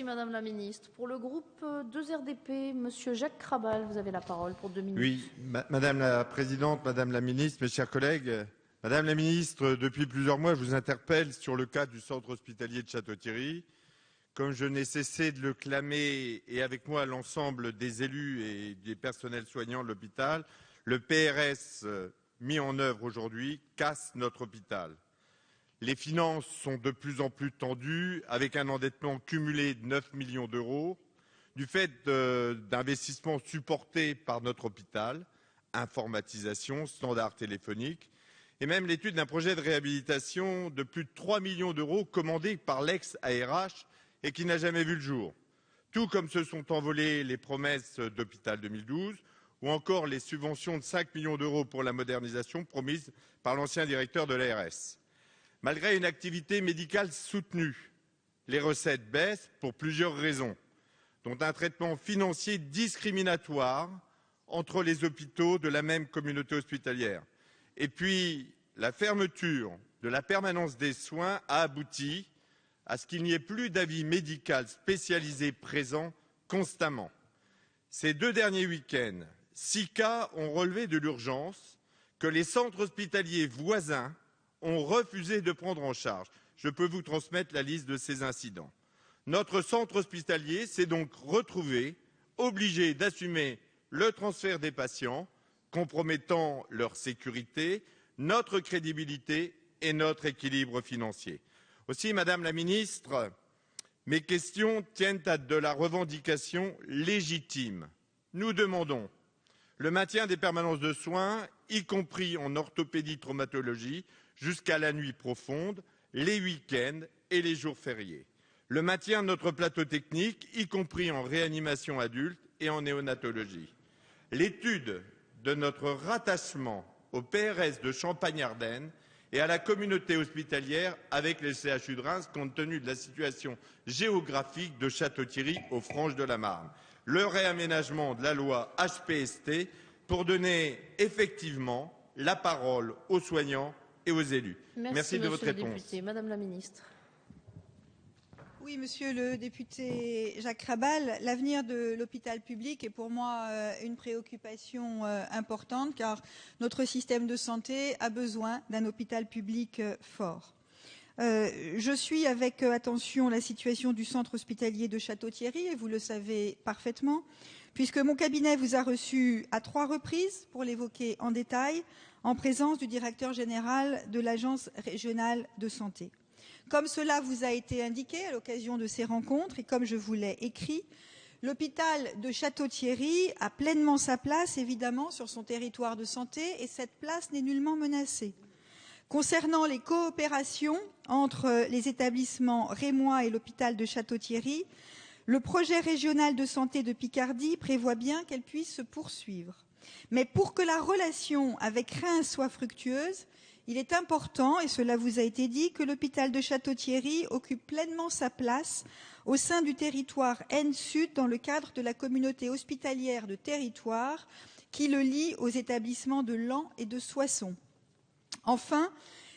Madame la Ministre. Pour le groupe 2RDP, Monsieur Jacques Krabal, vous avez la parole pour 2 minutes. Oui, Madame la Présidente, Madame la Ministre, mes chers collègues. Madame la Ministre, depuis plusieurs mois, je vous interpelle sur le cas du centre hospitalier de Château-Thierry. Comme je n'ai cessé de le clamer, et avec moi l'ensemble des élus et des personnels soignants de l'hôpital, le PRS mis en œuvre aujourd'hui casse notre hôpital. Les finances sont de plus en plus tendues, avec un endettement cumulé de 9 millions d'euros, du fait d'investissements supportés par notre hôpital, informatisation, standards téléphoniques, et même l'étude d'un projet de réhabilitation de plus de 3 millions d'euros commandé par l'ex-ARH et qui n'a jamais vu le jour. Tout comme se sont envolées les promesses d'Hôpital 2012 ou encore les subventions de 5 millions d'euros pour la modernisation promises par l'ancien directeur de l'ARS. Malgré une activité médicale soutenue, les recettes baissent pour plusieurs raisons, dont un traitement financier discriminatoire entre les hôpitaux de la même communauté hospitalière. Et puis, la fermeture de la permanence des soins a abouti à ce qu'il n'y ait plus d'avis médical spécialisé présent constamment. Ces 2 derniers week-ends, 6 cas ont relevé de l'urgence que les centres hospitaliers voisins ont refusé de prendre en charge. Je peux vous transmettre la liste de ces incidents. Notre centre hospitalier s'est donc retrouvé obligé d'assumer le transfert des patients, compromettant leur sécurité, notre crédibilité et notre équilibre financier. Aussi, Madame la Ministre, mes questions tiennent à de la revendication légitime. Nous demandons le maintien des permanences de soins, y compris en orthopédie traumatologie, jusqu'à la nuit profonde, les week-ends et les jours fériés. Le maintien de notre plateau technique, y compris en réanimation adulte et en néonatologie. L'étude de notre rattachement au PRS de Champagne-Ardenne et à la communauté hospitalière avec les CHU de Reims, compte tenu de la situation géographique de Château-Thierry aux Franches de la Marne. Le réaménagement de la loi HPST pour donner effectivement la parole aux soignants et aux élus. Merci de votre réponse. Député. Madame la Ministre. Oui, monsieur le député Jacques Krabal, l'avenir de l'hôpital public est pour moi une préoccupation importante car notre système de santé a besoin d'un hôpital public fort. Je suis avec attention la situation du centre hospitalier de Château-Thierry et vous le savez parfaitement puisque mon cabinet vous a reçu à 3 reprises pour l'évoquer en détail en présence du directeur général de l'Agence régionale de santé. Comme cela vous a été indiqué à l'occasion de ces rencontres et comme je vous l'ai écrit, l'hôpital de Château-Thierry a pleinement sa place, évidemment, sur son territoire de santé et cette place n'est nullement menacée. Concernant les coopérations entre les établissements rémois et l'hôpital de Château-Thierry, le projet régional de santé de Picardie prévoit bien qu'elle puisse se poursuivre. Mais pour que la relation avec Reims soit fructueuse, il est important, et cela vous a été dit, que l'hôpital de Château-Thierry occupe pleinement sa place au sein du territoire N-Sud dans le cadre de la communauté hospitalière de territoire qui le lie aux établissements de Laon et de Soissons. Enfin,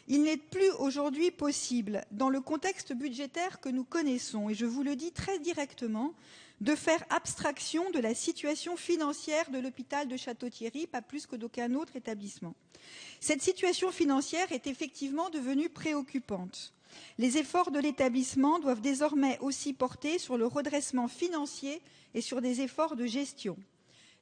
il n'est plus aujourd'hui possible, dans le contexte budgétaire que nous connaissons, et je vous le dis très directement, de faire abstraction de la situation financière de l'hôpital de Château-Thierry, pas plus que d'aucun autre établissement. Cette situation financière est effectivement devenue préoccupante. Les efforts de l'établissement doivent désormais aussi porter sur le redressement financier et sur des efforts de gestion.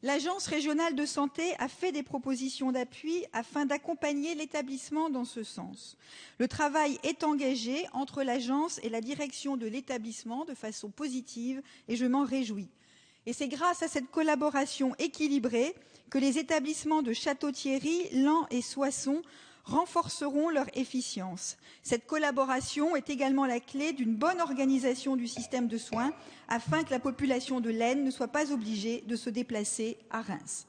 L'Agence régionale de santé a fait des propositions d'appui afin d'accompagner l'établissement dans ce sens. Le travail est engagé entre l'agence et la direction de l'établissement de façon positive et je m'en réjouis. Et c'est grâce à cette collaboration équilibrée que les établissements de Château-Thierry, Laon et Soissons renforceront leur efficience. Cette collaboration est également la clé d'une bonne organisation du système de soins afin que la population de l'Aisne ne soit pas obligée de se déplacer à Reims.